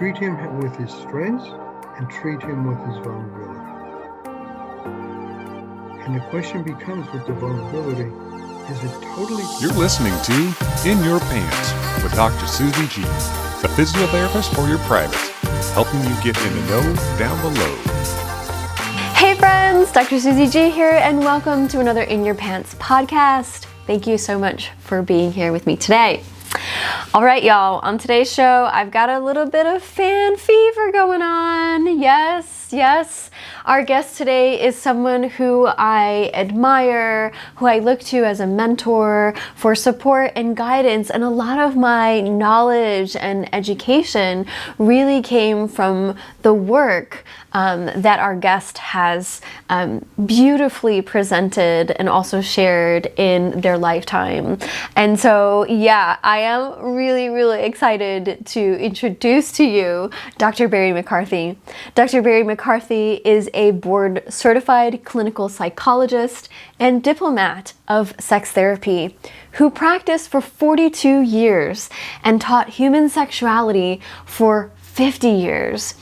treat him with his strengths and treat him with his vulnerability. And the question becomes with the vulnerability, is it totally... You're listening to In Your Pants with Dr. Susie G, the physiotherapist for your private, helping you get in the know, down the low. Hey friends, Dr. Susie G here, and welcome to another In Your Pants podcast. Thank you so much for being here with me today. All right, y'all, on today's show, I've got a little bit of fan fever going on. Yes. Our guest today is someone who I admire, who I look to as a mentor for support and guidance. And a lot of my knowledge and education really came from the work that our guest has beautifully presented and also shared in their lifetime. And so, yeah, I am really excited to introduce to you Dr. Barry McCarthy. Dr. Barry McCarthy is a board-certified clinical psychologist and diplomat of sex therapy who practiced for 42 years and taught human sexuality for 50 years.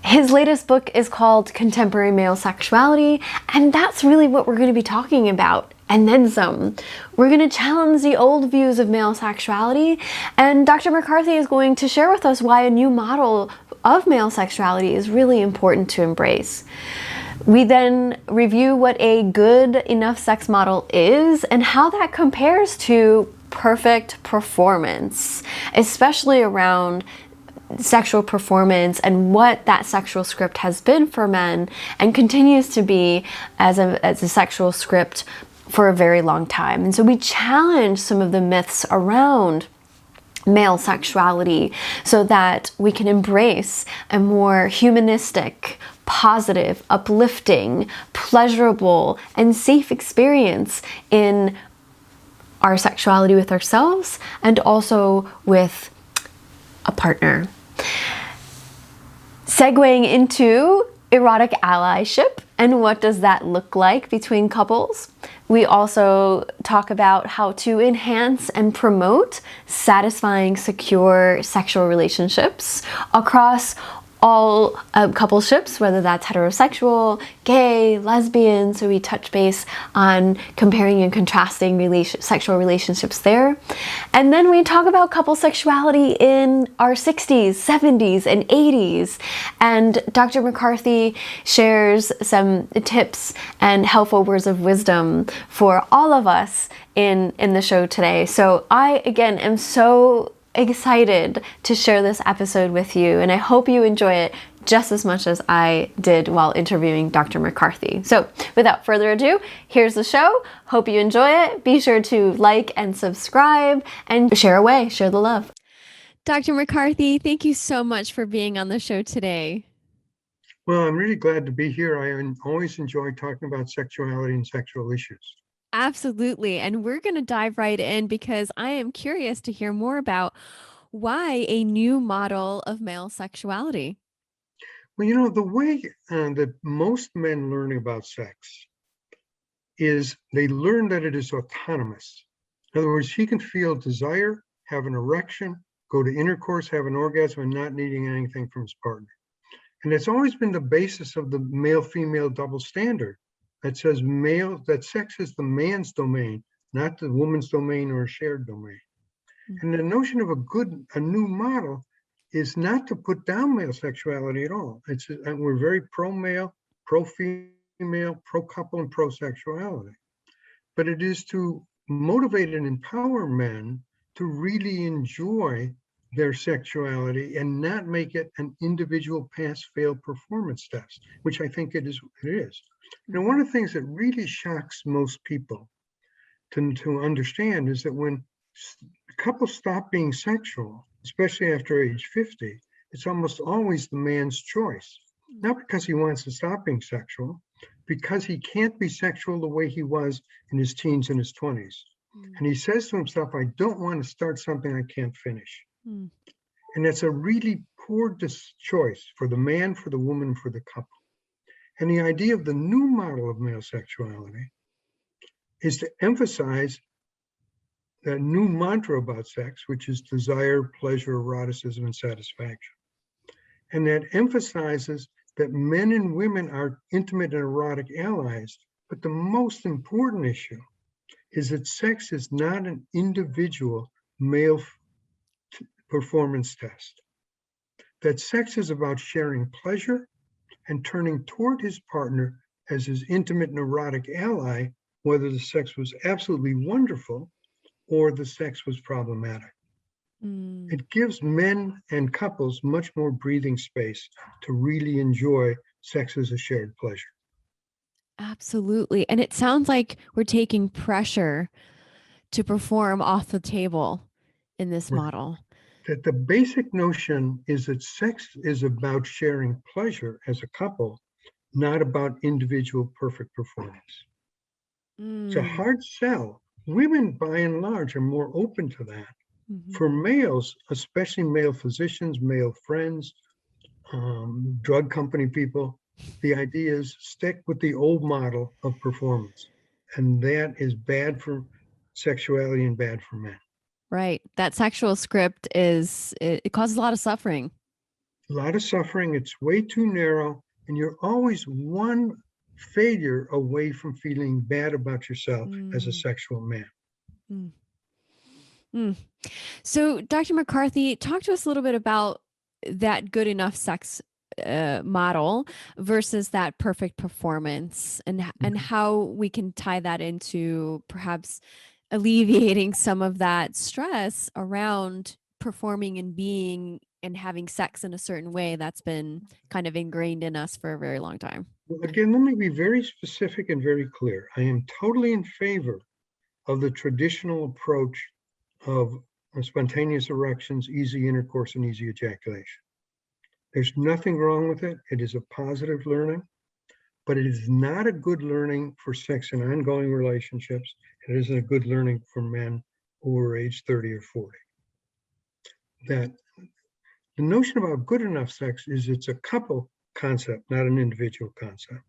His latest book is called Contemporary Male Sexuality, and that's really what we're going to be talking about, and then some. We're going to challenge the old views of male sexuality, and Dr. McCarthy is going to share with us why a new model of male sexuality is really important to embrace. We then review what a good enough sex model is and how that compares to perfect performance, especially around sexual performance and what that sexual script has been for men and continues to be as a sexual script for a very long time. And so we challenge some of the myths around male sexuality so that we can embrace a more humanistic, positive, uplifting, pleasurable, and safe experience in our sexuality with ourselves and also with a partner. Segueing into erotic allyship and what does that look like between couples. We also talk about how to enhance and promote satisfying, secure sexual relationships across all coupleships, whether that's heterosexual, gay, lesbian. So we touch base on comparing and contrasting sexual relationships there. And then we talk about couple sexuality in our 60s, 70s, and 80s. And Dr. McCarthy shares some tips and helpful words of wisdom for all of us in the show today. So I, again, am so excited to share this episode with you, and I hope you enjoy it just as much as I did while interviewing Dr. McCarthy. So without further ado, here's the show. Hope you enjoy it. Be sure to like and subscribe and share away, share the love. Dr. McCarthy, thank you so much for being on the show today. Well, I'm really glad to be here. I always enjoy talking about sexuality and sexual issues. Absolutely. And we're going to dive right in because I am curious to hear more about why a new model of male sexuality. Well, the way that most men learn about sex is they learn that it is autonomous. In other words, he can feel desire, have an erection, go to intercourse, have an orgasm, and not needing anything from his partner. And it's always been the basis of the male-female double standard that says that sex is the man's domain, not the woman's domain or a shared domain. And the notion of a new model is not to put down male sexuality at all. We're very pro-male, pro-female, pro-couple, and pro-sexuality. But it is to motivate and empower men to really enjoy their sexuality and not make it an individual pass-fail performance test, which I think it is. One of the things that really shocks most people to understand is that when couples stop being sexual, especially after age 50, it's almost always the man's choice. Not because he wants to stop being sexual, because he can't be sexual the way he was in his teens and his 20s. And he says to himself, I don't want to start something I can't finish. And that's a really poor choice for the man, for the woman, for the couple. And the idea of the new model of male sexuality is to emphasize that new mantra about sex, which is desire, pleasure, eroticism, and satisfaction. And that emphasizes that men and women are intimate and erotic allies. But the most important issue is that sex is not an individual male performance test. That sex is about sharing pleasure and turning toward his partner as his intimate and erotic ally, whether the sex was absolutely wonderful or the sex was problematic. It gives men and couples much more breathing space to really enjoy sex as a shared pleasure. Absolutely. And it sounds like we're taking pressure to perform off the table in this Right. model. That the basic notion is that sex is about sharing pleasure as a couple, not about individual perfect performance. It's a hard sell. Women, by and large, are more open to that. For males, especially male physicians, male friends, drug company people, the idea is stick with the old model of performance. And that is bad for sexuality and bad for men. Right. That sexual script it causes a lot of suffering. A lot of suffering, it's way too narrow, and you're always one failure away from feeling bad about yourself as a sexual man. So, Dr. McCarthy, talk to us a little bit about that good enough sex model versus that perfect performance, and how we can tie that into perhaps alleviating some of that stress around performing and being and having sex in a certain way that's been kind of ingrained in us for a very long time. Well, again, let me be very specific and very clear. I am totally in favor of the traditional approach of spontaneous erections, easy intercourse, and easy ejaculation. There's nothing wrong with it. It is a positive learning, but it is not a good learning for sex in ongoing relationships. It isn't a good learning for men who are age 30 or 40. That the notion about good enough sex is it's a couple concept, not an individual concept.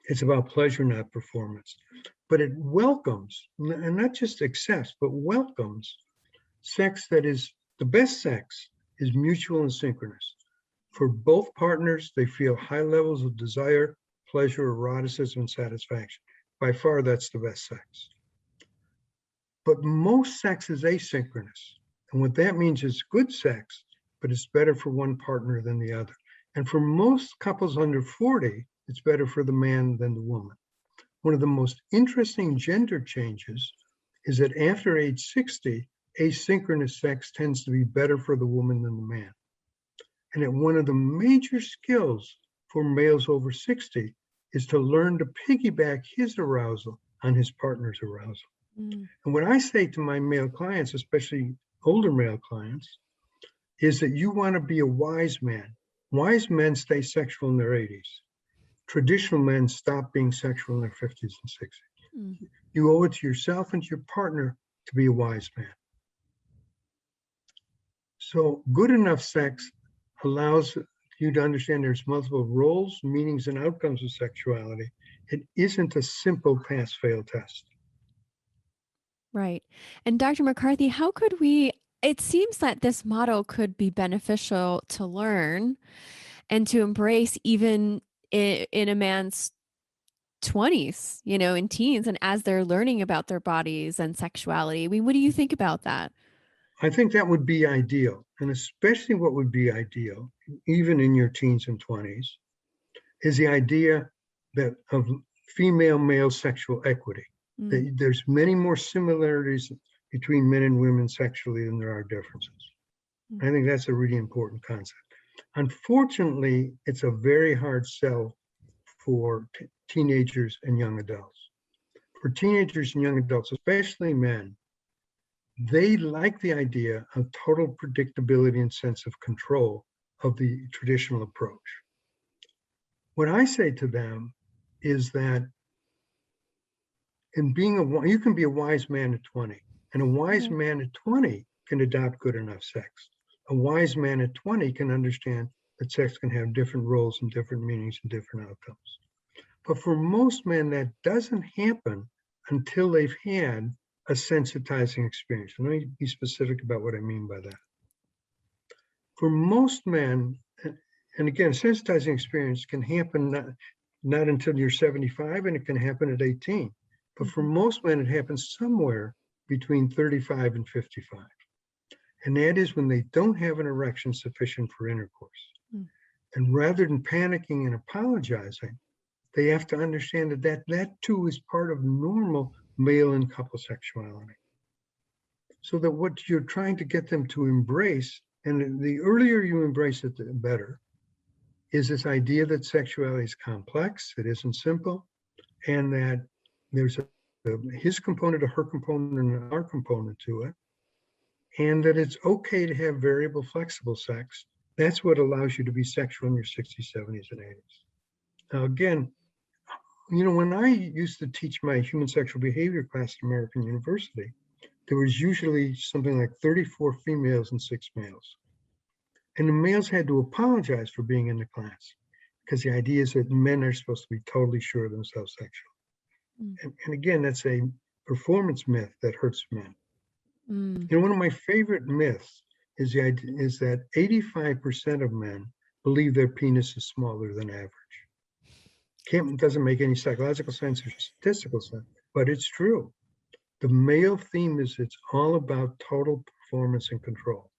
It's about pleasure, not performance. But it welcomes, and not just accepts, but welcomes sex that is the best sex is mutual and synchronous. For both partners, they feel high levels of desire, pleasure, eroticism, and satisfaction. By far, that's the best sex. But most sex is asynchronous. And what that means is good sex, but it's better for one partner than the other. And for most couples under 40, it's better for the man than the woman. One of the most interesting gender changes is that after age 60, asynchronous sex tends to be better for the woman than the man. And that one of the major skills for males over 60 is to learn to piggyback his arousal on his partner's arousal. And what I say to my male clients, especially older male clients, is that you want to be a wise man. Wise men stay sexual in their 80s. Traditional men stop being sexual in their 50s and 60s. You owe it to yourself and to your partner to be a wise man. So good enough sex allows you to understand there's multiple roles, meanings, and outcomes of sexuality. It isn't a simple pass-fail test. Right. And Dr. McCarthy, how could it seems that this model could be beneficial to learn and to embrace even in a man's 20s, in teens, and as they're learning about their bodies and sexuality. I mean, what do you think about that? I think that would be ideal. And especially what would be ideal, even in your teens and 20s, is the idea that of female-male sexual equity. That there's many more similarities between men and women sexually than there are differences. I think that's a really important concept. Unfortunately, it's a very hard sell for teenagers and young adults. For teenagers and young adults, especially men, they like the idea of total predictability and sense of control of the traditional approach. What I say to them is that you can be a wise man at 20, and a wise man at 20 can adopt good enough sex. A wise man at 20 can understand that sex can have different roles and different meanings and different outcomes. But for most men, that doesn't happen until they've had a sensitizing experience. Let me be specific about what I mean by that. For most men, And again, sensitizing experience can happen not until you're 75, and it can happen at 18. But for most men, it happens somewhere between 35 and 55. And that is when they don't have an erection sufficient for intercourse. And rather than panicking and apologizing, they have to understand that too is part of normal male and couple sexuality. So that what you're trying to get them to embrace, and the earlier you embrace it, the better, is this idea that sexuality is complex, it isn't simple, and that there's his component, a her component, and our component to it, and that it's okay to have variable, flexible sex. That's what allows you to be sexual in your 60s, 70s, and 80s. Now, again, when I used to teach my human sexual behavior class at American University, there was usually something like 34 females and 6 males. And the males had to apologize for being in the class because the idea is that men are supposed to be totally sure of themselves sexually. And again, that's a performance myth that hurts men. One of my favorite myths is the idea is that 85% of men believe their penis is smaller than average. Doesn't make any psychological sense or statistical sense, but it's true. The male theme is it's all about total performance and control.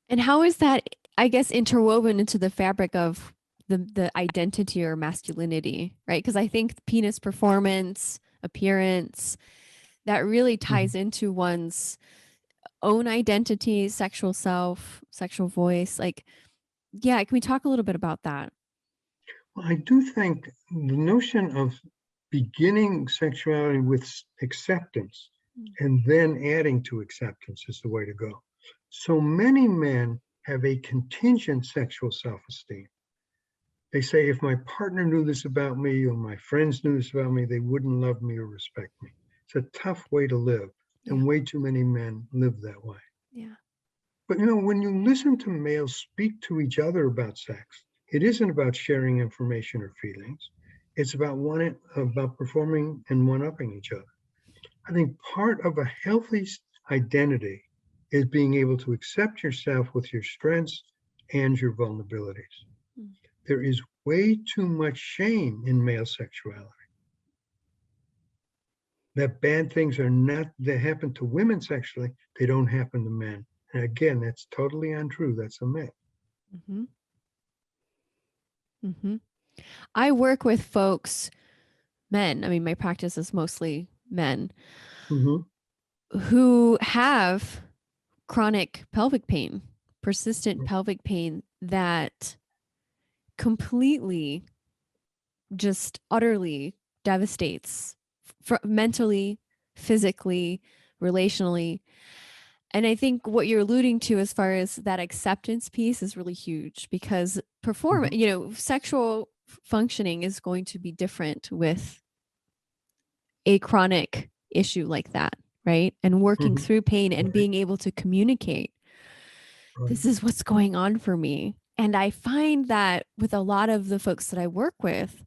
And how is that, I guess, interwoven into the fabric of the identity or masculinity, right? Because I think penis performance, appearance, that really ties into one's own identity, sexual self, sexual voice. Like, yeah, can we talk a little bit about that? Well, I do think the notion of beginning sexuality with acceptance and then adding to acceptance is the way to go. So many men have a contingent sexual self-esteem. They say, if my partner knew this about me or my friends knew this about me, they wouldn't love me or respect me. It's a tough way to live, and way too many men live that way. Yeah. But when you listen to males speak to each other about sex, it isn't about sharing information or feelings. It's about performing and one-upping each other. I think part of a healthy identity is being able to accept yourself with your strengths and your vulnerabilities. There is way too much shame in male sexuality. That bad things that happen to women sexually, they don't happen to men. And again, that's totally untrue. That's a myth. I work with folks, men. I mean, my practice is mostly men who have chronic pelvic pain, persistent pelvic pain that completely, just utterly devastates mentally, physically, relationally. And I think what you're alluding to as far as that acceptance piece is really huge, because sexual functioning is going to be different with a chronic issue like that, right? And working through pain and being able to communicate, this is what's going on for me. And I find that with a lot of the folks that I work with,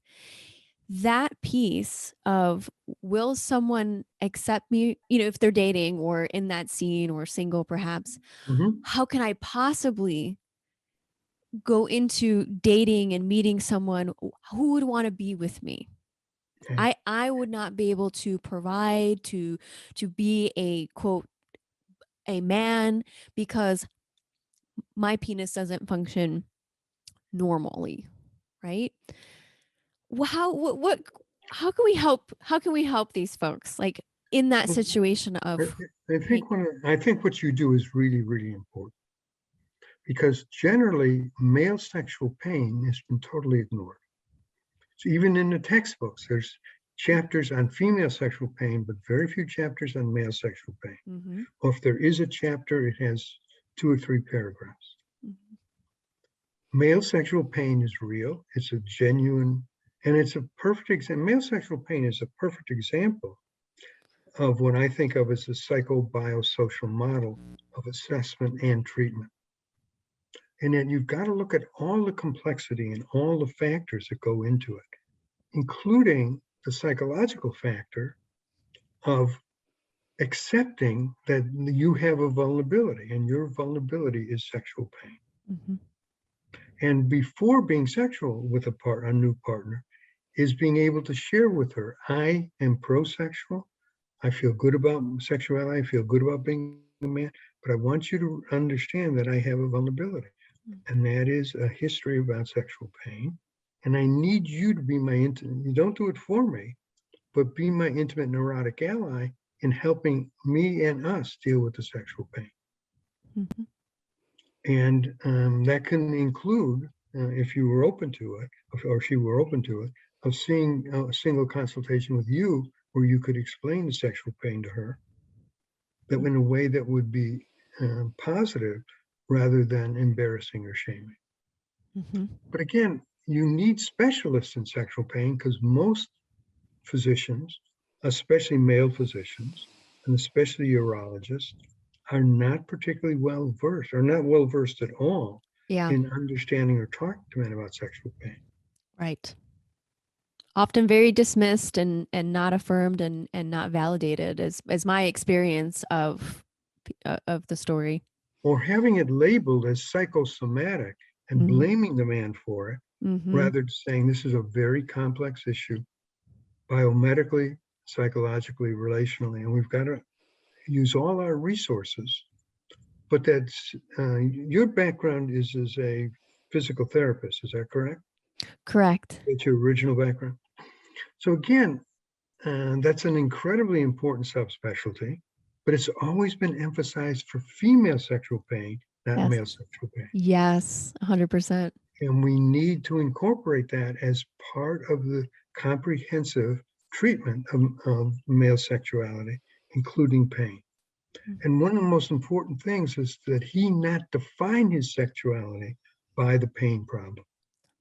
that piece of, will someone accept me, if they're dating or in that scene or single perhaps, how can I possibly go into dating and meeting someone who would want to be with me? I would not be able to provide, to be a quote, a man, because my penis doesn't function normally, right? How can we help these folks, like, in that situation of I think what you do is really, really important, because generally male sexual pain has been totally ignored. So even in the textbooks, there's chapters on female sexual pain, but very few chapters on male sexual pain. Or if there is a chapter, it has 2 or 3 paragraphs. Male sexual pain is real. It's a genuine, and it's a perfect example. Male sexual pain is a perfect example of what I think of as the psychobiosocial model of assessment and treatment. And then you've got to look at all the complexity and all the factors that go into it, including the psychological factor of accepting that you have a vulnerability, and your vulnerability is sexual pain. And before being sexual with a new partner, is being able to share with her, I am pro-sexual. I feel good about sexuality. I feel good about being a man, but I want you to understand that I have a vulnerability, and that is a history about sexual pain. And I need you to be my intimate, you don't do it for me, but be my intimate neurotic ally in helping me and us deal with the sexual pain. Mm-hmm. And that can include, if you were open to it, or she were open to it, of seeing a single consultation with you where you could explain the sexual pain to her, that in a way that would be positive rather than embarrassing or shaming. Mm-hmm. But again, you need specialists in sexual pain because most physicians, especially male physicians, and especially urologists, are not particularly well versed, or not well versed at all Yeah. in understanding or talking to men about sexual pain. Right. Often very dismissed and not affirmed and not validated as my experience of the story. Or having it labeled as psychosomatic and Mm-hmm. blaming the man for it, Mm-hmm. rather than saying this is a very complex issue, biomedically, psychologically, relationally, and we've got to use all our resources. But that's your background is as a physical therapist, is that correct? Correct. That's your original background. So again, that's an incredibly important subspecialty, but it's always been emphasized for female sexual pain, not Yes. male sexual pain. Yes, 100%. And we need to incorporate that as part of the comprehensive treatment of male sexuality, including pain. And one of the most important things is that he not define his sexuality by the pain problem.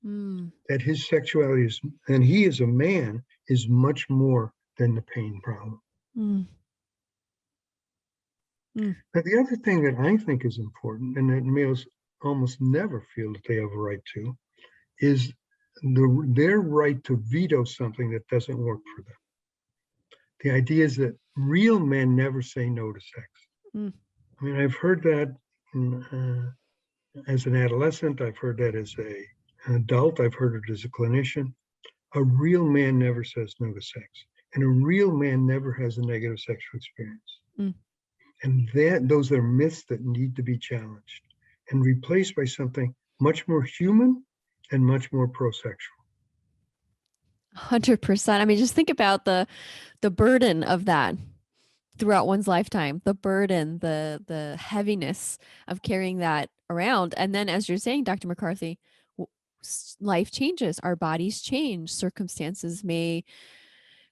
Mm. That his sexuality is, and he as a man, is much more than the pain problem. Mm. Mm. Now, the other thing that I think is important, and that males almost never feel that they have a right to, is their right to veto something that doesn't work for them. The idea is that real men never say no to sex. Mm. I mean, I've heard that as an adolescent, I've heard that as an adult, I've heard it as a clinician. A real man never says no to sex, and a real man never has a negative sexual experience. Mm. And those are myths that need to be challenged and replaced by something much more human and much more pro-sexual. 100%. I mean, just think about the burden of that throughout one's lifetime, the burden, the heaviness of carrying that around. And then, as you're saying, Dr. McCarthy, life changes, our bodies change, circumstances may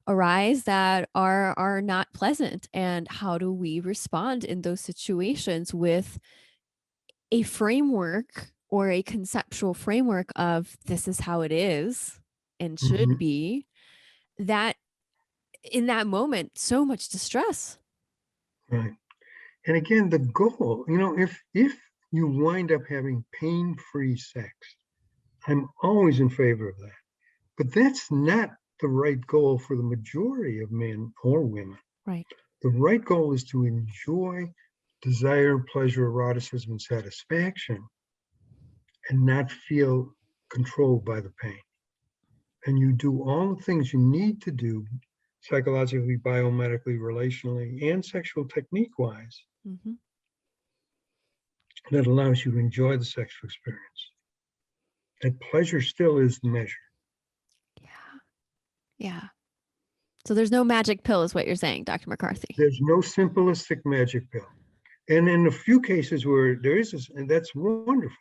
arise that are not pleasant. And how do we respond in those situations with a framework or a conceptual framework of this is how it is and should be, that in that moment, so much distress. Right. And again, the goal, if you wind up having pain-free sex, I'm always in favor of that. But that's not the right goal for the majority of men or women. Right. The right goal is to enjoy desire, pleasure, eroticism, and satisfaction, and not feel controlled by the pain. And you do all the things you need to do psychologically, biomedically, relationally, and sexual technique-wise, that allows you to enjoy the sexual experience. That pleasure still is the measure. Yeah. So there's no magic pill is what you're saying, Dr. McCarthy. There's no simplistic magic pill. And in a few cases where there is this, and that's wonderful.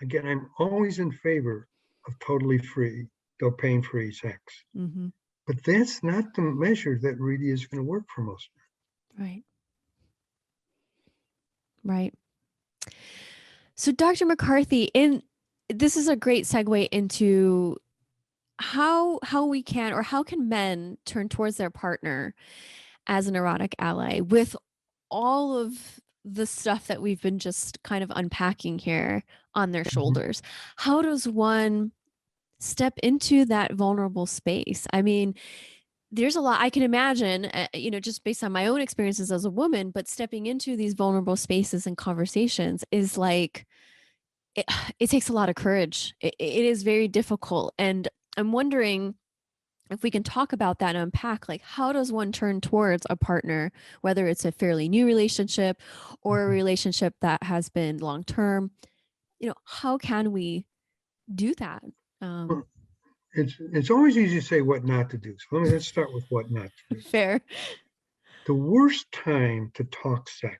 Again, I'm always in favor of totally free or pain-free sex. But that's not the measure that really is going to work for most men. Right. Right. So Dr. McCarthy, this is a great segue into how we can, or how can men turn towards their partner as an erotic ally with all of the stuff that we've been just kind of unpacking here on their shoulders. How does one step into that vulnerable space? I mean, there's a lot I can imagine, just based on my own experiences as a woman, but stepping into these vulnerable spaces and conversations is like it takes a lot of courage. It is very difficult. And I'm wondering if we can talk about that and unpack, like, how does one turn towards a partner, whether it's a fairly new relationship or a relationship that has been long term? How can we do that? Well, it's always easy to say what not to do. So let's start with what not to do. Fair. The worst time to talk sex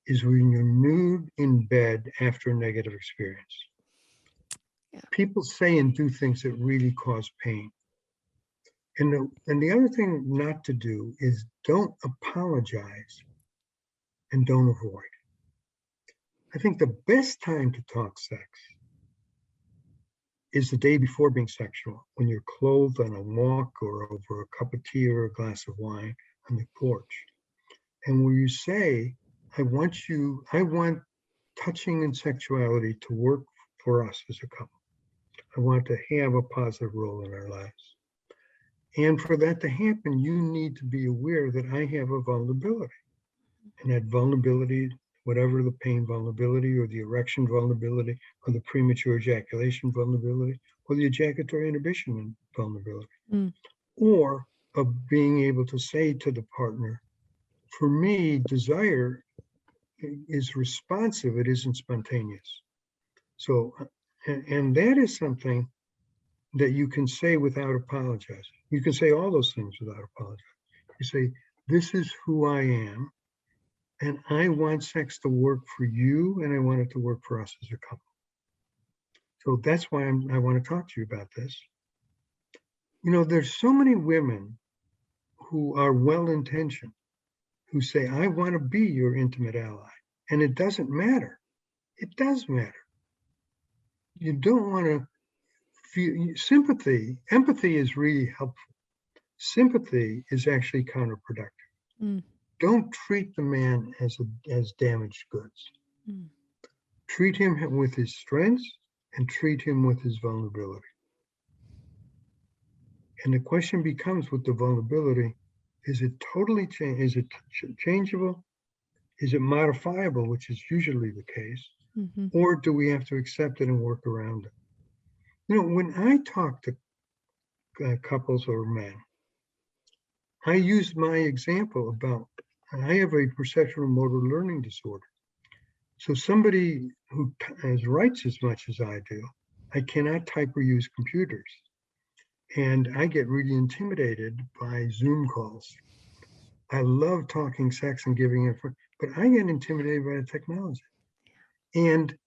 is when you're nude in bed after a negative experience. Yeah. People say and do things that really cause pain. And the other thing not to do is don't apologize and don't avoid. I think the best time to talk sex is the day before being sexual, when you're clothed on a walk or over a cup of tea or a glass of wine on the porch. And where you say, I want touching and sexuality to work for us as a couple. I want to have a positive role in our lives. And for that to happen, you need to be aware that I have a vulnerability. And that vulnerability, whatever the pain vulnerability or the erection vulnerability or the premature ejaculation vulnerability or the ejaculatory inhibition vulnerability, or of being able to say to the partner, for me, desire is responsive, it isn't spontaneous. So, and that is something that you can say without apologizing. You can say all those things without apologizing. You say, this is who I am, and I want sex to work for you, and I want it to work for us as a couple. So that's why I want to talk to you about this. There's so many women who are well-intentioned, who say, I want to be your intimate ally. And it doesn't matter. It does matter. You don't want to feel sympathy. Empathy is really helpful. Sympathy is actually counterproductive. Don't treat the man as damaged goods. Treat him with his strengths and treat him with his vulnerability. And the question becomes with the vulnerability, is it totally change? Is it changeable? Is it modifiable, which is usually the case? Or do we have to accept it and work around it? When I talk to couples or men, I use my example about, I have a perceptual motor learning disorder. So somebody who writes as much as I do, I cannot type or use computers. And I get really intimidated by Zoom calls. I love talking sex and giving information, but I get intimidated by the technology. And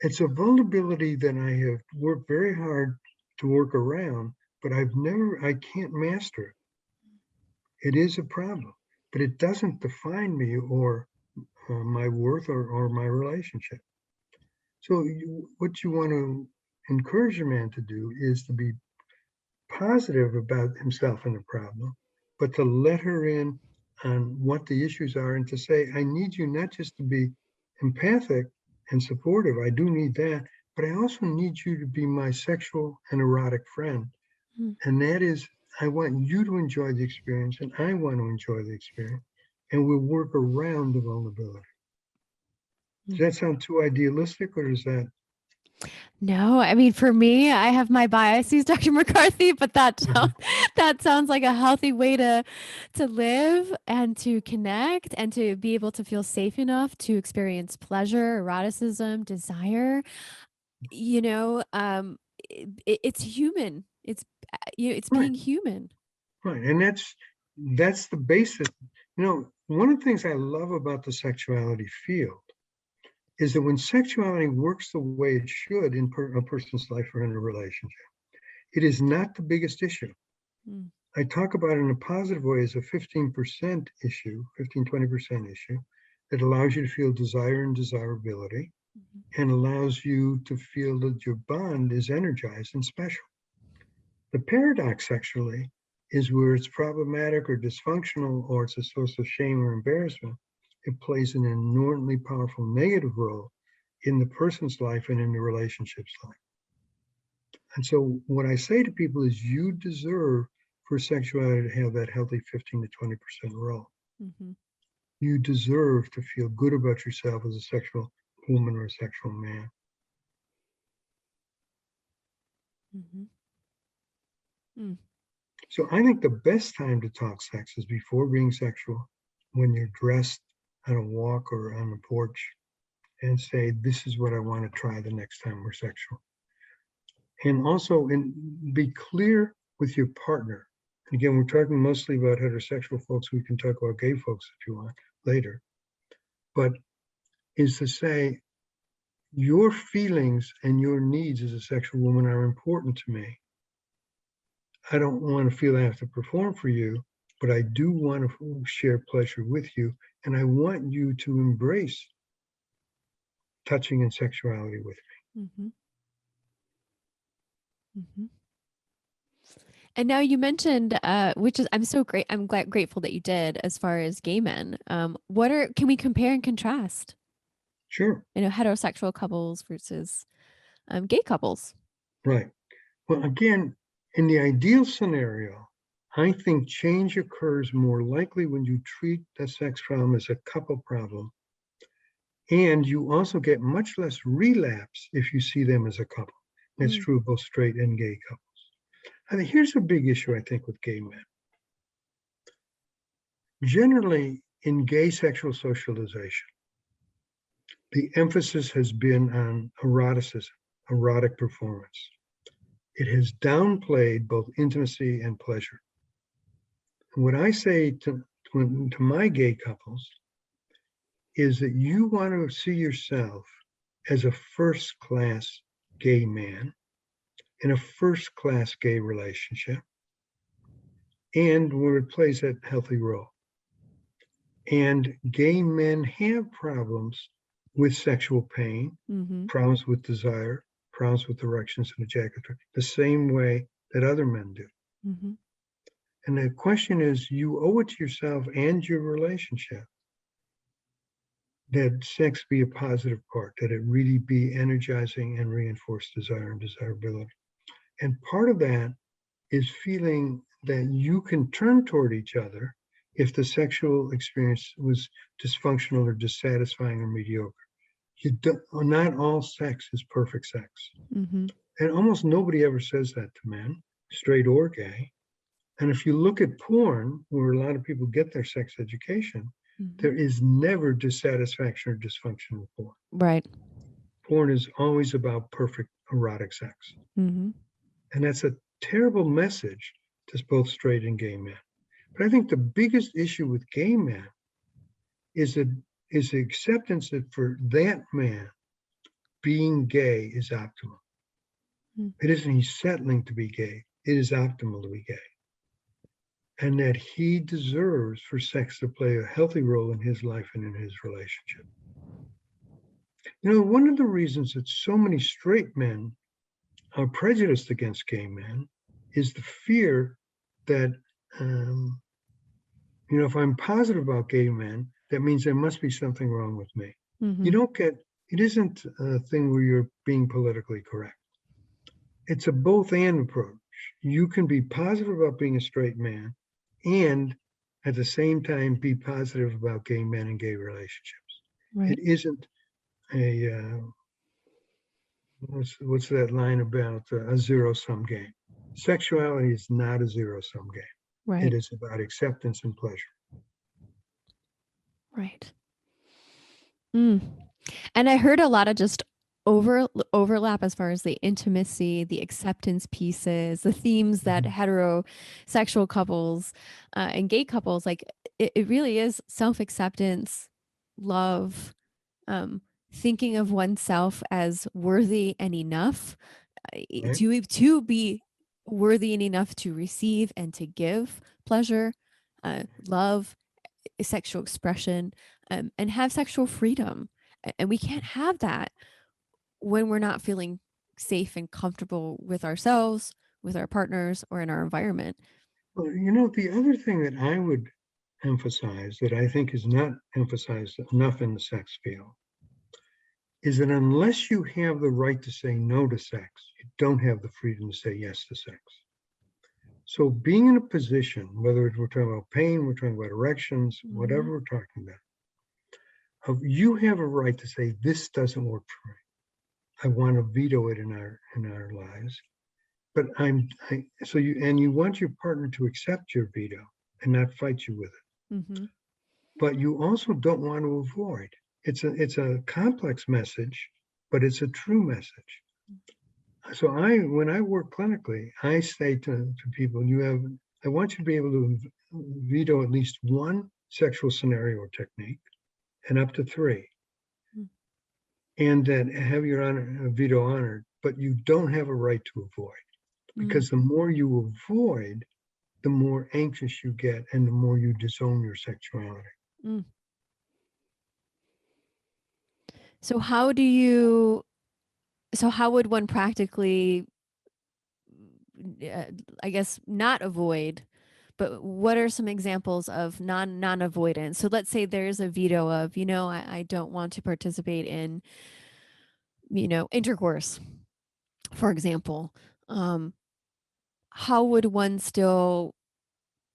it's a vulnerability that I have worked very hard to work around, but I can't master it. It is a problem, but it doesn't define me or my worth or my relationship. So what you want to encourage a man to do is to be positive about himself and the problem, but to let her in on what the issues are and to say, I need you not just to be empathic and supportive, I do need that, but I also need you to be my sexual and erotic friend. And that is, I want you to enjoy the experience and I want to enjoy the experience, and we'll work around the vulnerability. Does that sound too idealistic, or is that? No, I mean, for me, I have my biases, Dr. McCarthy, but that sounds like a healthy way to live and to connect and to be able to feel safe enough to experience pleasure, eroticism, desire. It's human. It's being human. Right, and that's the basis. One of the things I love about the sexuality field is that when sexuality works the way it should in a person's life or in a relationship, it is not the biggest issue. I talk about it in a positive way as a 15% issue, 15-20% issue that allows you to feel desire and desirability and allows you to feel that your bond is energized and special. The paradox sexually is where it's problematic or dysfunctional or it's a source of shame or embarrassment. It plays an enormously powerful negative role in the person's life and in the relationship's life. And so what I say to people is you deserve for sexuality to have that healthy 15 to 20% role. You deserve to feel good about yourself as a sexual woman or a sexual man. Mm-hmm. Mm. So I think the best time to talk sex is before being sexual, when you're dressed on a walk or on the porch, and say, this is what I want to try the next time we're sexual. And also be clear with your partner. Again, we're talking mostly about heterosexual folks. We can talk about gay folks if you want later. But is to say, your feelings and your needs as a sexual woman are important to me. I don't want to feel I have to perform for you, but I do want to share pleasure with you. And I want you to embrace touching and sexuality with me. Mm-hmm. Mm-hmm. And now you mentioned, which is I'm grateful that you did as far as gay men. Can we compare and contrast? Sure. Heterosexual couples versus gay couples. Right. Well, again, in the ideal scenario, I think change occurs more likely when you treat the sex problem as a couple problem. And you also get much less relapse if you see them as a couple. That's true of both straight and gay couples. I think here's a big issue, I think, with gay men. Generally, in gay sexual socialization, the emphasis has been on eroticism, erotic performance. It has downplayed both intimacy and pleasure. And what I say to my gay couples is that you want to see yourself as a first-class gay man in a first-class gay relationship, and where it plays that healthy role. And gay men have problems with sexual pain, problems with desire, problems with erections and ejaculation, the same way that other men do. Mm-hmm. And the question is, you owe it to yourself and your relationship that sex be a positive part, that it really be energizing and reinforce desire and desirability. And part of that is feeling that you can turn toward each other if the sexual experience was dysfunctional or dissatisfying or mediocre. Not all sex is perfect sex. Mm-hmm. And almost nobody ever says that to men, straight or gay. And if you look at porn, where a lot of people get their sex education, there is never dissatisfaction or dysfunction with porn. Right. Porn is always about perfect erotic sex. Mm-hmm. And that's a terrible message to both straight and gay men. But I think the biggest issue with gay men is the acceptance that for that man, being gay is optimal. It isn't he's settling to be gay. It is optimal to be gay. And that he deserves for sex to play a healthy role in his life and in his relationship. One of the reasons that so many straight men are prejudiced against gay men is the fear that, if I'm positive about gay men, that means there must be something wrong with me. Mm-hmm. It isn't a thing where you're being politically correct. It's a both and approach. You can be positive about being a straight man and at the same time be positive about gay men and gay relationships. Right. It isn't a, what's that line about, a zero-sum game. Sexuality is not a zero-sum game. Right. It is about acceptance and pleasure. Right. And I heard a lot of just overlap as far as the intimacy, the acceptance pieces, the themes that heterosexual couples and gay couples, like it really is self-acceptance, love, thinking of oneself as worthy and enough, Right? to be worthy and enough to receive and to give pleasure, love, sexual expression, and have sexual freedom. And we can't have that when we're not feeling safe and comfortable with ourselves, with our partners, or in our environment. Well, the other thing that I would emphasize that I think is not emphasized enough in the sex field is that unless you have the right to say no to sex, you don't have the freedom to say yes to sex. So being in a position, whether we're talking about pain, we're talking about erections, whatever we're talking about, you have a right to say, this doesn't work for me. I want to veto it in our lives. but you want your partner to accept your veto and not fight you with it. Mm-hmm. But you also don't want to avoid. It's a complex message, but it's a true message. So when I work clinically, I say to people, I want you to be able to veto at least one sexual scenario or technique and up to 3. And then have your veto honored, but you don't have a right to avoid, because the more you avoid, the more anxious you get and the more you disown your sexuality. So how would one practically, I guess, not avoid, but what are some examples of non-avoidance? So let's say there's a veto of, I don't want to participate in, intercourse, for example. How would one still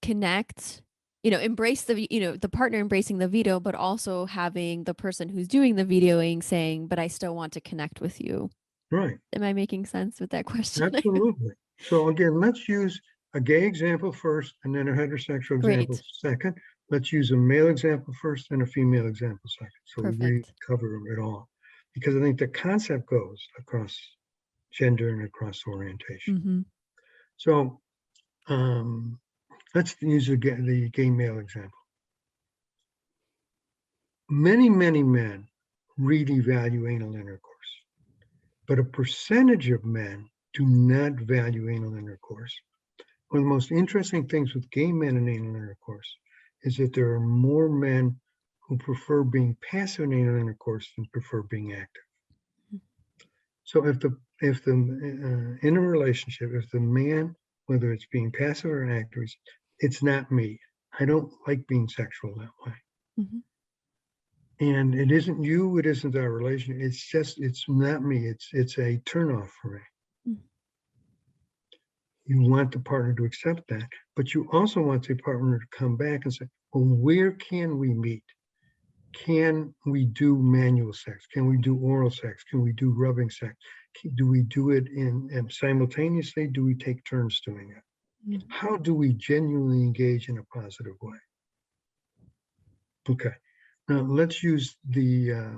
connect, embrace the partner embracing the veto, but also having the person who's doing the vetoing saying, but I still want to connect with you? Right. Am I making sense with that question? Absolutely. So again, let's use a gay example first and then a heterosexual example Great. second. Let's use a male example first and a female example second. So we really Perfect. cover it all, because I think the concept goes across gender and across orientation. Mm-hmm. So let's use the gay male example. Many, many men really value anal intercourse, but a percentage of men do not value anal intercourse. One of the most interesting things with gay men and anal intercourse is that there are more men who prefer being passive in anal intercourse than prefer being active. So if in a relationship, if the man, whether it's being passive or active, it's not me. I don't like being sexual that way. Mm-hmm. And it isn't you, it isn't our relation. It's not me. It's a turnoff for me. Mm-hmm. You want the partner to accept that, but you also want the partner to come back and say, well, where can we meet? Can we do manual sex? Can we do oral sex? Can we do rubbing sex? Do we do it simultaneously? Do we take turns doing it? Mm-hmm. How do we genuinely engage in a positive way? Okay, now let's use the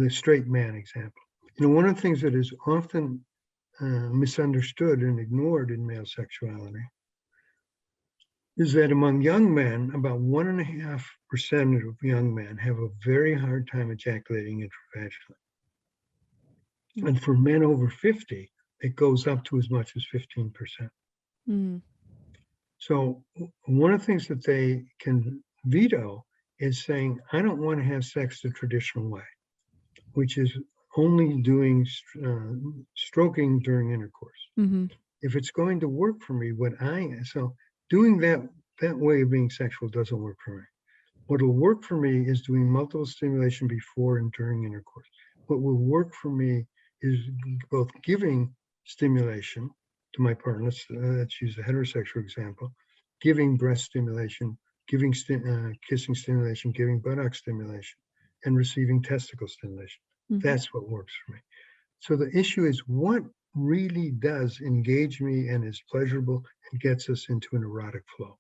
straight man example. One of the things that is often misunderstood and ignored in male sexuality is that among young men, about 1.5% of young men have a very hard time ejaculating intravaginally. Mm-hmm. And for men over 50, it goes up to as much as 15%. Mm-hmm. So one of the things that they can veto is saying, I don't want to have sex the traditional way, which is only doing stroking during intercourse. Mm-hmm. If it's going to work for me, doing that way of being sexual doesn't work for me. What will work for me is doing multiple stimulation before and during intercourse. What will work for me is both giving stimulation to my partner. Let's use a heterosexual example, giving breast stimulation, giving kissing stimulation, giving buttock stimulation, and receiving testicle stimulation. Mm-hmm. That's what works for me. So the issue is what really does engage me and is pleasurable and gets us into an erotic flow.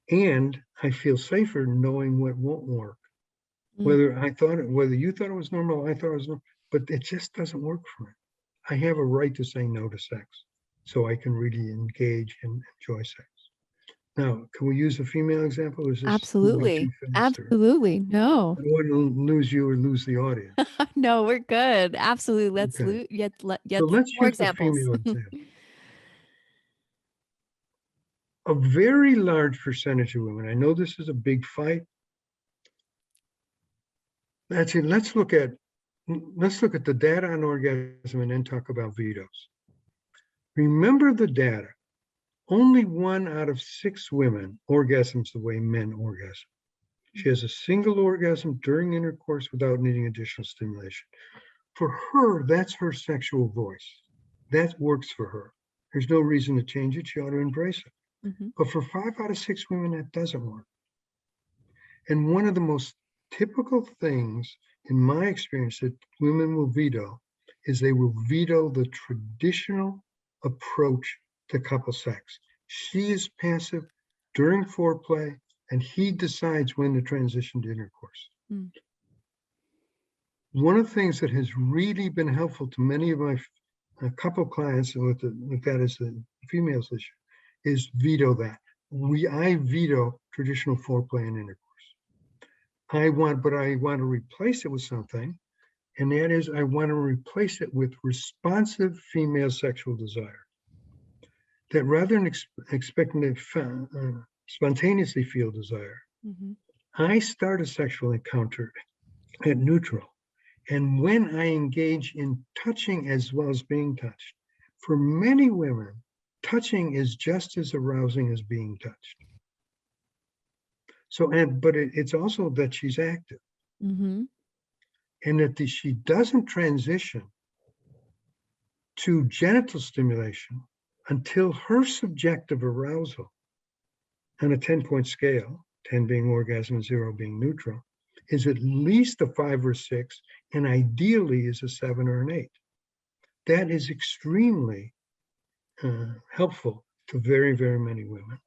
And I feel safer knowing what won't work. Mm-hmm. Whether you thought it was normal, I thought it was normal, but it just doesn't work for me. I have a right to say no to sex so I can really engage and enjoy sex. Now, can we use a female example? Is this absolutely? Absolutely. No. I don't want to lose you or lose the audience. No, we're good. Absolutely. Let's so let's more use examples. The female example. A very large percentage of women, I know this is a big fight. That's it. Let's look at the data on orgasm and then talk about vetoes. Remember the data. Only 1 out of 6 women orgasms the way men orgasm. She has a single orgasm during intercourse without needing additional stimulation. For her, that's her sexual voice. That works for her. There's no reason to change it. She ought to embrace it. Mm-hmm. But for 5 out of 6 women, that doesn't work. And one of the most typical things in my experience that women will veto is they will veto the traditional approach to couple sex. She is passive during foreplay, and he decides when to transition to intercourse. Mm. One of the things that has really been helpful to many of my couple clients with that as the females issue is veto that. I veto traditional foreplay and intercourse. I want to replace it with something, and that is I want to replace it with responsive female sexual desire. That rather than expecting to spontaneously feel desire, I start a sexual encounter at neutral. And when I engage in touching as well as being touched, for many women, touching is just as arousing as being touched. So, but it's also that she's active, and that she doesn't transition to genital stimulation until her subjective arousal on a 10-point scale, 10 being orgasm and 0 being neutral, is at least a 5 or 6, and ideally is a 7 or an 8. That is extremely helpful to very, very many women.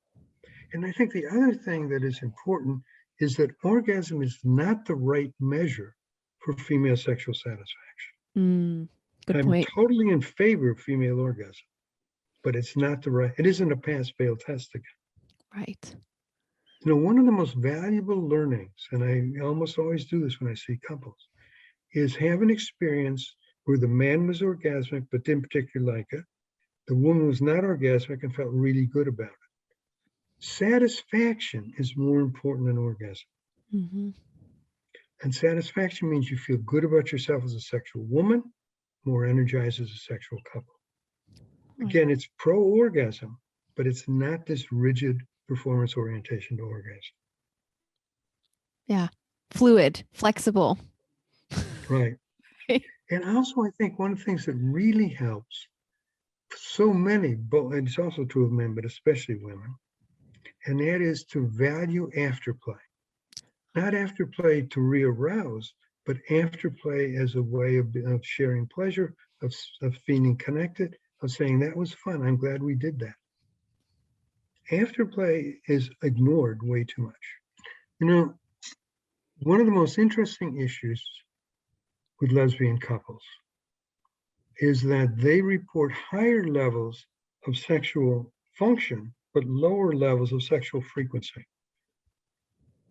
And I think the other thing that is important is that orgasm is not the right measure for female sexual satisfaction. Good point. I'm totally in favor of female orgasm, but it isn't a pass-fail test again. Right. You know, one of the most valuable learnings, and I almost always do this when I see couples, is have an experience where the man was orgasmic but didn't particularly like it. The woman was not orgasmic and felt really good about it. Satisfaction is more important than orgasm. And satisfaction means you feel good about yourself as a sexual woman, more energized as a sexual couple. Again, it's pro-orgasm, but it's not this rigid performance orientation to orgasm. Yeah. Fluid, flexible. Right. And also, I think one of the things that really helps so many, and it's also true of men, but especially women, and that is to value afterplay. Not afterplay to re-arouse, but afterplay as a way of sharing pleasure, of feeling connected, of saying that was fun. I'm glad we did that. Afterplay is ignored way too much. You know, one of the most interesting issues with lesbian couples is that they report higher levels of sexual function, but lower levels of sexual frequency.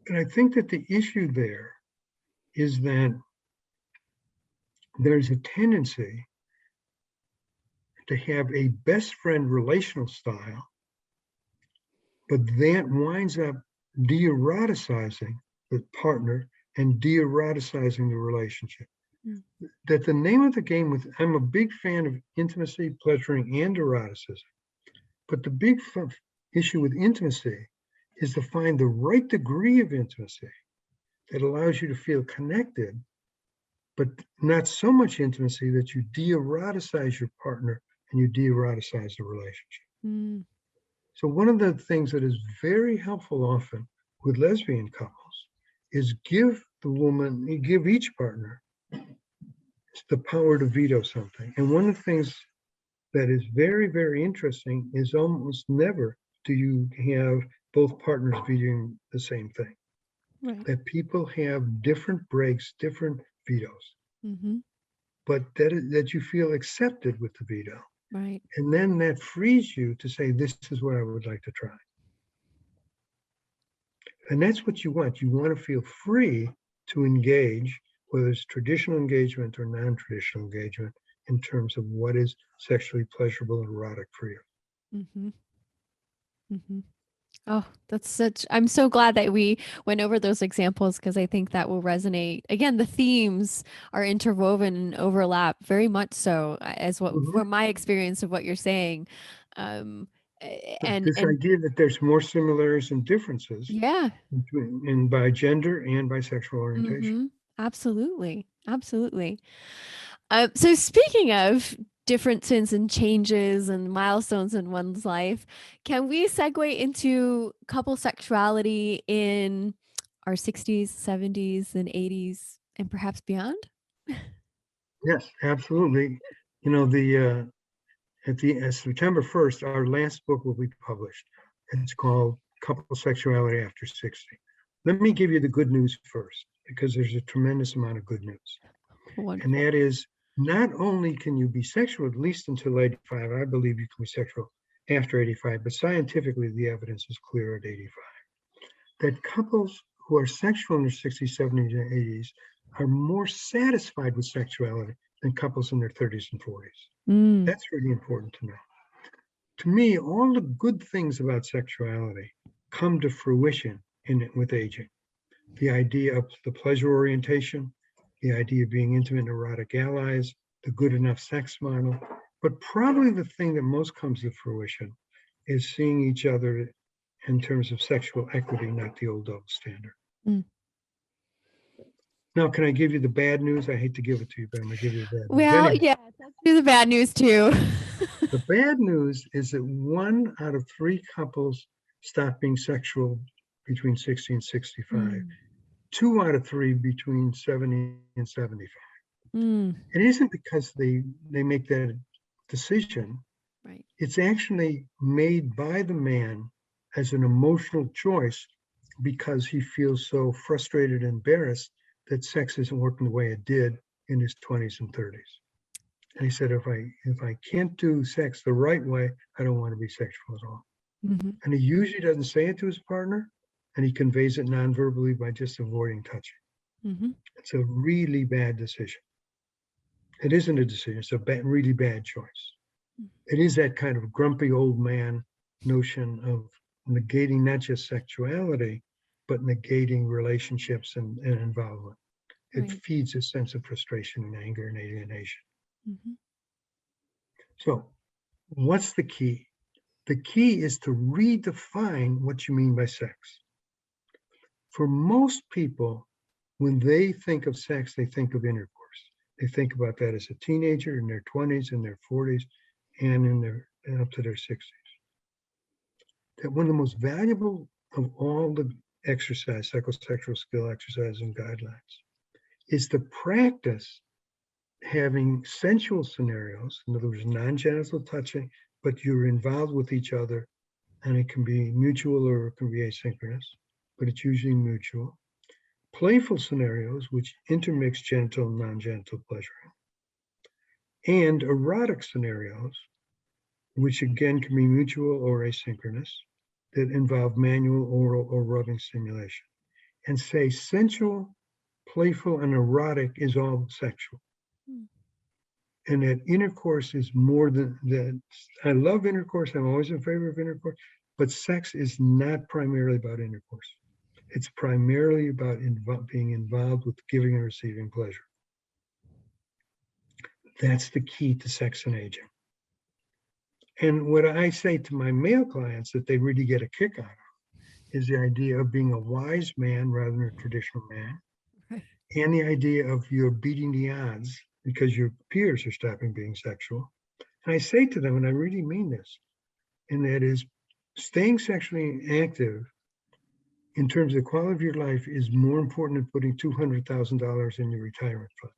And I think that the issue there is that there's a tendency to have a best friend relational style, but that winds up de-eroticizing the partner and de-eroticizing the relationship. That the name of the game I'm a big fan of intimacy, pleasuring, and eroticism. But the big issue with intimacy is to find the right degree of intimacy that allows you to feel connected, but not so much intimacy that you de-eroticize your partner and you de-eroticize the relationship. So one of the things that is very helpful often with lesbian couples is give each partner the power to veto something. And one of the things that is very, very interesting is almost never do you have both partners vetoing the same thing. Right. That people have different breaks, different vetoes, but that you feel accepted with the veto. Right. And then that frees you to say, this is what I would like to try. And that's what you want. You want to feel free to engage, whether it's traditional engagement or non-traditional engagement, in terms of what is sexually pleasurable and erotic for you. Oh, I'm so glad that we went over those examples, because I think that will resonate. Again, the themes are interwoven and overlap very much so, as from my experience of what you're saying. And idea that there's more similarities and differences. Yeah. And by gender and by sexual orientation. Absolutely. Absolutely. So speaking of differences and changes and milestones in one's life, can we segue into couple sexuality in our 60s, 70s, and 80s, and perhaps beyond? Yes, absolutely. You know, at the September 1st, our last book will be published. It's called Couple Sexuality After 60. Let me give you the good news first, because there's a tremendous amount of good news. And Wonderful. that is, not only can you be sexual at least until 85, I believe you can be sexual after 85, but scientifically the evidence is clear at 85. That couples who are sexual in their 60s, 70s, and 80s are more satisfied with sexuality than couples in their 30s and 40s. Mm, That's really important to know. To me, all the good things about sexuality come to fruition with aging. The idea of the pleasure orientation, the idea of being intimate and erotic allies, the good enough sex model. But probably the thing that most comes to fruition is seeing each other in terms of sexual equity, not the old double standard. Mm. Now, can I give you the bad news? I hate to give it to you, but I'm going to give you the bad news. well, Anyway, yeah, let's do the bad news too. the bad news is that 1 out of 3 couples stop being sexual between 60 and 65. Mm, 2 out of 3 between 70 and 75. mm, It isn't because they make that decision. right. It's actually made by the man as an emotional choice because he feels so frustrated and embarrassed that sex isn't working the way it did in his 20s and 30s. And he said, if I can't do sex the right way, I don't want to be sexual at all. Mm-hmm. And he usually doesn't say it to his partner, and he conveys it non-verbally by just avoiding touching. Mm-hmm. It's a really bad decision. It isn't a decision, it's a really bad choice. It is that kind of grumpy old man notion of negating not just sexuality, but negating relationships and involvement. It Right. feeds a sense of frustration and anger and alienation. Mm-hmm. So what's the key? The key is to redefine what you mean by sex. For most people, when they think of sex, they think of intercourse. They think about that as a teenager in their 20s, in their 40s, and up to their 60s. That one of the most valuable of all the exercise, psychosexual skill exercises and guidelines, is to practice having sensual scenarios, in other words, non-genital touching, but you're involved with each other, and it can be mutual or it can be asynchronous, but it's usually mutual. Playful scenarios, which intermix genital and non-genital pleasuring, and erotic scenarios, which again can be mutual or asynchronous, that involve manual, oral, or rubbing stimulation. And say sensual, playful, and erotic is all sexual. And that intercourse is more than that. I love intercourse. I'm always in favor of intercourse, but sex is not primarily about intercourse. It's primarily about being involved with giving and receiving pleasure. That's the key to sex and aging. And what I say to my male clients that they really get a kick out of is the idea of being a wise man rather than a traditional man. Right. And the idea of you're beating the odds because your peers are stopping being sexual. And I say to them, and I really mean this, and that is staying sexually active in terms of the quality of your life is more important than putting $200,000 in your retirement fund.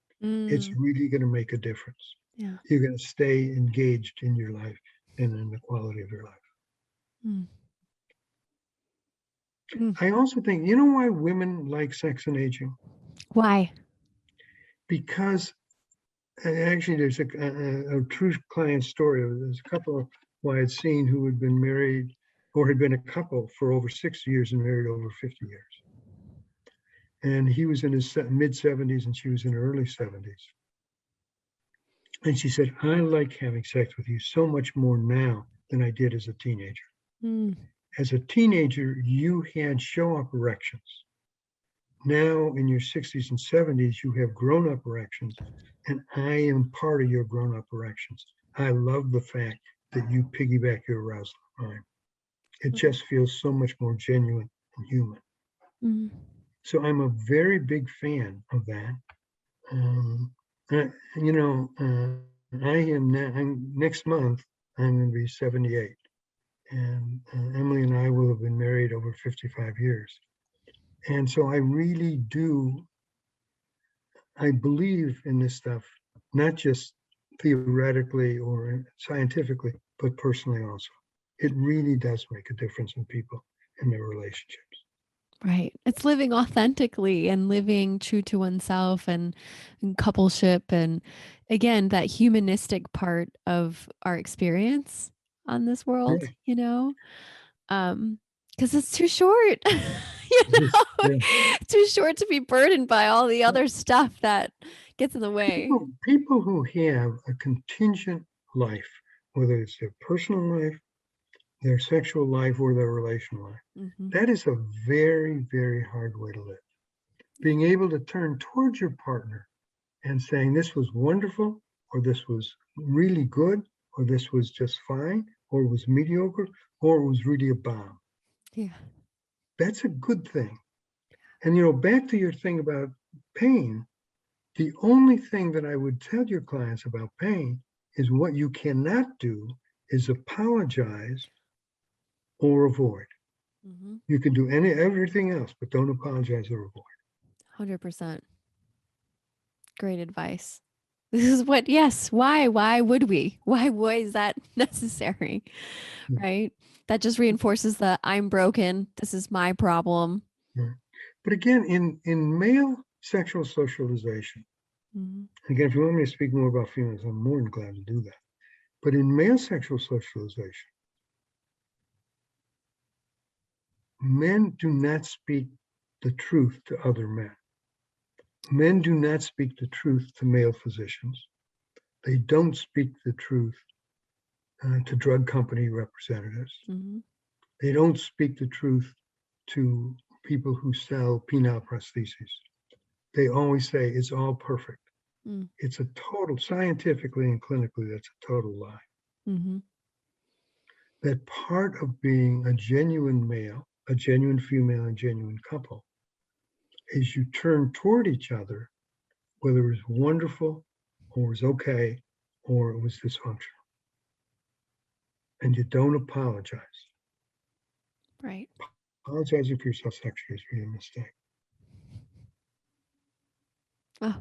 It's really going to make a difference. Yeah. You're going to stay engaged in your life and in the quality of your life. Mm. I also think, you know why women like sex and aging? Why? Because actually there's a true client story. There's a couple who I had seen who had been married or had been a couple for over 60 years and married over 50 years. And he was in his mid 70s and she was in her early 70s. And she said, I like having sex with you so much more now than I did as a teenager. Mm. As a teenager, you had show-up erections. Now in your 60s and 70s, you have grown-up erections, and I am part of your grown-up erections. I love the fact that you piggyback your arousal on mine. It just feels so much more genuine and human. Mm. So I'm a very big fan of that. I am now, next month, I'm going to be 78. And Emily and I will have been married over 55 years. And so I really do, I believe in this stuff not just theoretically or scientifically, but personally also. It really does make a difference in people and their relationships. Right. It's living authentically and living true to oneself and coupleship. And again, that humanistic part of our experience on this world, Right. you know, because it's too short, you know, Yeah. too short to be burdened by all the other stuff that gets in the way. People who have a contingent life, whether it's their personal life, their sexual life, or their relational life, Mm-hmm. that is a very, very hard way to live. Being able to turn towards your partner and saying, this was wonderful, or this was really good, or this was just fine, or it was mediocre, or it was really a bomb. Yeah. That's a good thing. And, back to your thing about pain, the only thing that I would tell your clients about pain is what you cannot do is apologize or avoid. Mm-hmm. You can do everything else, but don't apologize or avoid. 100%. Great advice. This is yes. Why would we? Why is that necessary? Yeah. Right? That just reinforces the I'm broken. This is my problem. Right. But again, in male sexual socialization, Mm-hmm. again, if you want me to speak more about females, I'm more than glad to do that. But in male sexual socialization, men do not speak the truth to other men. Men do not speak the truth to male physicians. They don't speak the truth to drug company representatives. Mm-hmm. They don't speak the truth to people who sell penile prostheses. They always say it's all perfect. Mm. It's a total, scientifically and clinically, that's a total lie. Mm-hmm. That part of being a genuine male, a genuine female, and genuine couple is you turn toward each other, whether it was wonderful or it was okay or it was dysfunctional. And you don't apologize. Right. Apologizing for yourself sexually is really a mistake. Oh.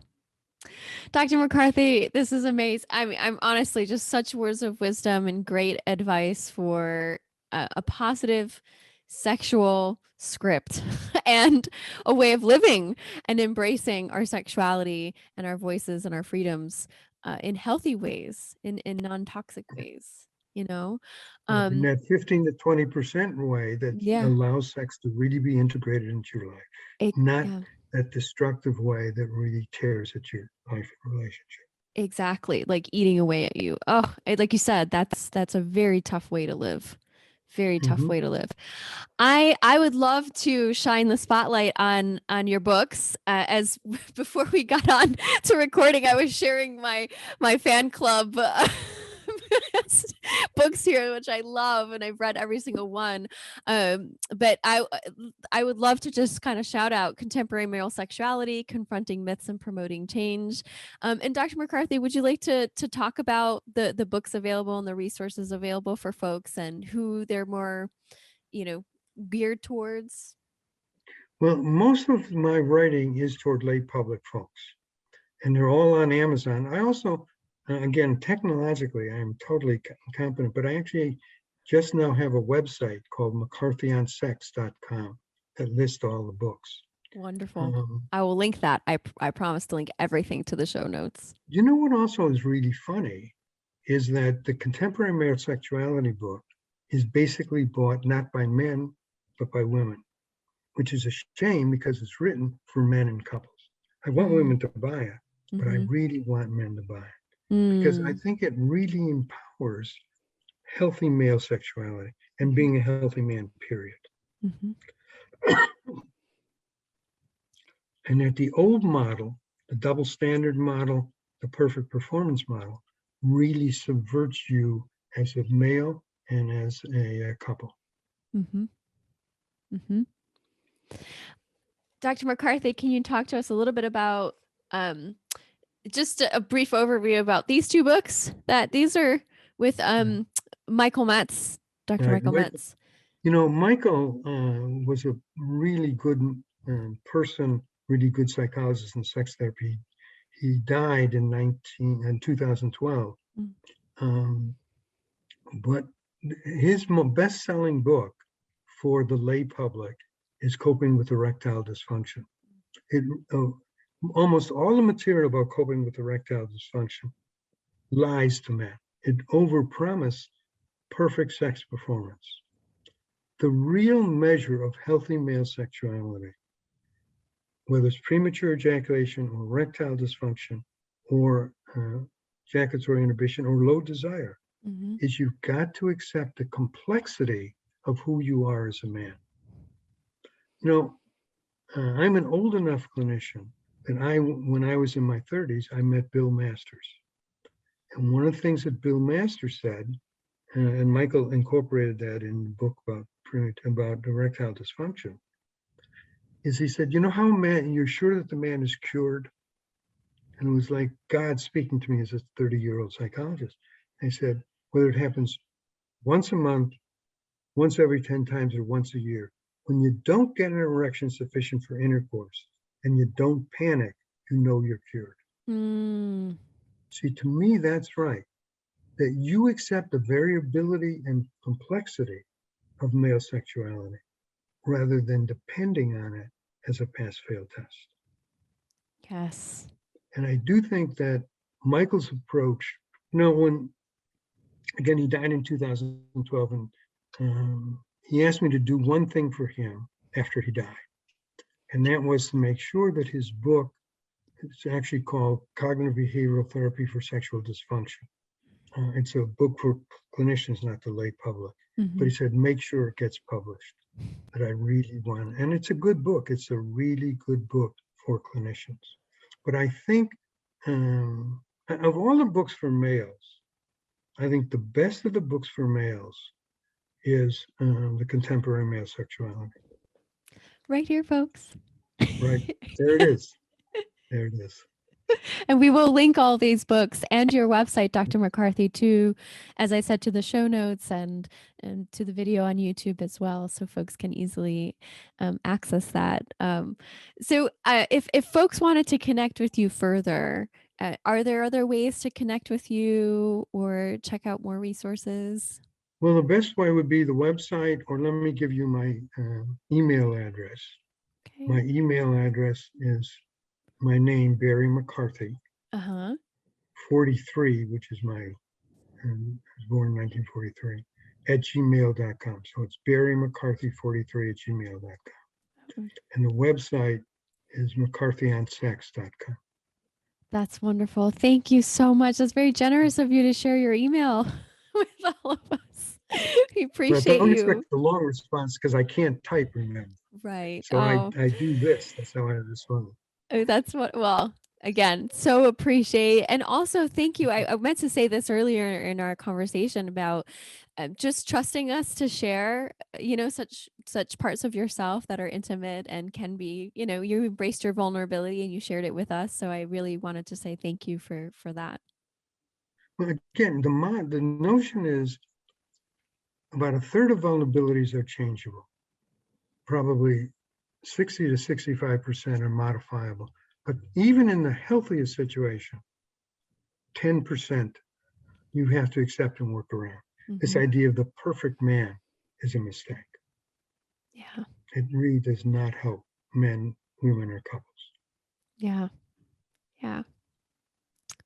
Dr. McCarthy, this is amazing. I'm honestly just such words of wisdom and great advice for a positive sexual script and a way of living and embracing our sexuality and our voices and our freedoms in healthy ways, in non-toxic ways, In that 15 to 20% way that yeah, allows sex to really be integrated into your life, not yeah. that destructive way that really tears at your life and relationship. Exactly. Like eating away at you. Oh, like you said, that's a very tough way to live. Very tough Mhm. way to live. I would love to shine the spotlight on your books. As before we got on to recording, I was sharing my fan club books here, which I love, and I've read every single one. But I would love to just kind of shout out Contemporary Male Sexuality, Confronting Myths and Promoting Change. And Dr. McCarthy, would you like to talk about the books available and the resources available for folks and who they're more, geared towards? Well, most of my writing is toward lay public folks, and they're all on Amazon. I also, again, technologically, I'm totally competent, but I actually just now have a website called McCarthyonsex.com that lists all the books. Wonderful. I will link that. I promise to link everything to the show notes. You know what also is really funny is that the Contemporary Male Sexuality book is basically bought not by men, but by women, which is a shame because it's written for men and couples. I want women to buy it, but I really want men to buy it because I think it really empowers healthy male sexuality and being a healthy man, period. And that the old model, the double standard model, the perfect performance model, really subverts you as a male and as a couple. Dr. McCarthy, can you talk to us a little bit about just a brief overview about these two books? That these are with Michael Metz, Dr. Michael Metz. Michael was a really good person, really good psychologist in sex therapy. he died in 2012. But his best-selling book for the lay public is Coping with Erectile Dysfunction. Almost all the material about coping with erectile dysfunction lies to men. It overpromises perfect sex performance. The real measure of healthy male sexuality, whether it's premature ejaculation or erectile dysfunction or ejaculatory inhibition or low desire, is you've got to accept the complexity of who you are as a man. I'm an old enough clinician that when I was in my 30s, I met Bill Masters. And one of the things that Bill Masters said, and Michael incorporated that in the book about erectile dysfunction, is he said, how you're sure that the man is cured? And it was like God speaking to me as a 30-year-old psychologist. I said, whether it happens once a month, once every 10 times, or once a year, when you don't get an erection sufficient for intercourse and you don't panic, you're cured. See, to me, that's right. That you accept the variability and complexity of male sexuality rather than depending on it as a pass-fail test. Yes. And I do think that Michael's approach, when, again, he died in 2012, and he asked me to do one thing for him after he died. And that was to make sure that his book, it's actually called Cognitive Behavioral Therapy for Sexual Dysfunction. It's a book for clinicians, not the lay public. But he said, make sure it gets published, that I really want. And it's a good book. It's a really good book for clinicians. But I think of all the books for males, I think the best of the books for males is The Contemporary Male Sexuality. Right here, folks. Right. There it is. There it is. And we will link all these books and your website, Dr. McCarthy, to, as I said, to the show notes and to the video on YouTube as well, so folks can easily access that. So if folks wanted to connect with you further, are there other ways to connect with you or check out more resources? Well, the best way would be the website, or let me give you my email address. Okay. My email address is my name, Barry McCarthy, 43, which is I was born in 1943, at gmail.com. So it's Barry McCarthy 43 at gmail.com. Okay. And the website is mccarthyonsex.com. That's wonderful. Thank you so much. That's very generous of you to share your email with all of us. We appreciate don't you. Expect the long response because I can't type, remember. Right. So I do this. That's how I respond. Oh, that's well, again, so appreciate. And also thank you. I meant to say this earlier in our conversation about just trusting us to share, such parts of yourself that are intimate and can be, you embraced your vulnerability and you shared it with us. So I really wanted to say thank you for that. Well, again, the notion is about a third of vulnerabilities are changeable. Probably 60 to 65% are modifiable. But even in the healthiest situation, 10% you have to accept and work around. This idea of the perfect man is a mistake. Yeah. It really does not help men, women, or couples. Yeah. Yeah.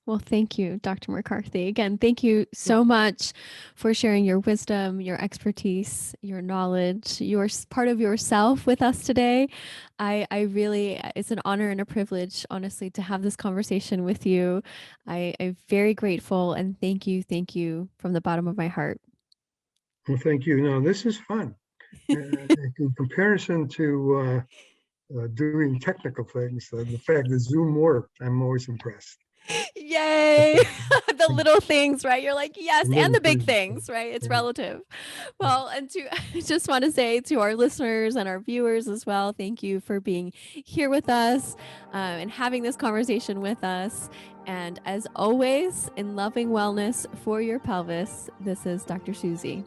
Well, thank you, Dr. McCarthy. Again, thank you so much for sharing your wisdom, your expertise, your knowledge, your part of yourself with us today. I really, it's an honor and a privilege, honestly, to have this conversation with you. I'm very grateful and thank you from the bottom of my heart. Well, thank you. No, this is fun. In comparison to doing technical things, the fact that Zoom worked, I'm always impressed. Yay. The little things, right? You're like, yes, and the big things, right? It's relative. Well, and I just want to say to our listeners and our viewers as well, thank you for being here with us and having this conversation with us. And as always, in loving wellness for your pelvis, this is Dr. Susie.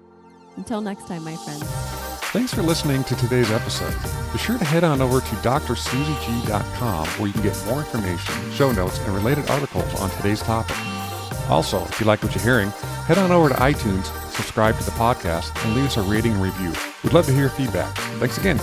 Until next time, my friends. Thanks for listening to today's episode. Be sure to head on over to drsuzyg.com where you can get more information, show notes, and related articles on today's topic. Also, if you like what you're hearing, head on over to iTunes, subscribe to the podcast, and leave us a rating and review. We'd love to hear feedback. Thanks again.